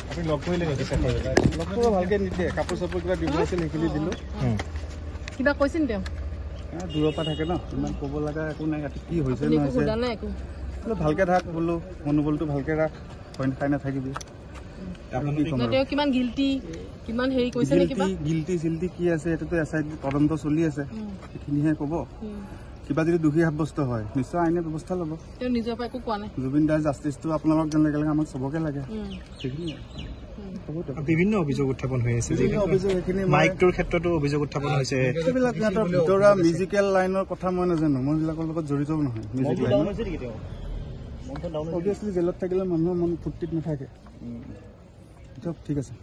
আপুনি লগ কৰিলে নেকি? লগ কৰিব ভালকৈ নিদিয়ে, কাপোৰ চাপোৰ কিবা দিব আছিল সেইখিনি দিলোঁ। কিবা কৈছিল তেওঁ? দূৰৰ পৰা থাকে ন, ইমান ক'ব লগা একো নাই। ইয়াতে কি হৈছে নহৈছে বোলো ভালকৈ থাক, বোলো মনোবলটো ভালকৈ ৰাখ, ভয় খাই নাথাকিবি। কিমান গিল্টি, কিমান হেৰি কৈছে নে কিবা? গিল্টি চিল্টি কি আছে সেইটোতো SIT তদন্ত চলি আছে, সেইখিনিহে ক'ব। কিবা যদি দোষী সাব্যস্ত হয় নিশ্চয় আইনে ব্যৱস্থা ল'ব। তেওঁ নিজৰ পৰা একো কোৱা নাই। জুবিন দাৰ জাষ্টিছটো আপোনালোকক যেনেকৈ লাগে আমাক চবকে লাগে, সেইখিনিয়ে। বিভিন্ন অভিযোগ উত্থাপন হৈ আছে, মাইকটোৰ ক্ষেত্ৰতো অভিযোগ উত্থাপন হৈছে। এইবিলাক সিহঁতৰ ভিতৰুৱা মিউজিকেল লাইনৰ কথা মই নাজানো, মই সেইবিলাকৰ লগত জড়িতও নহয়। মিউজিক লাইন অভিয়াছলি জেলত থাকিলে মানুহৰ মন ফূৰ্তিত নাথাকে। ঠিক আছে।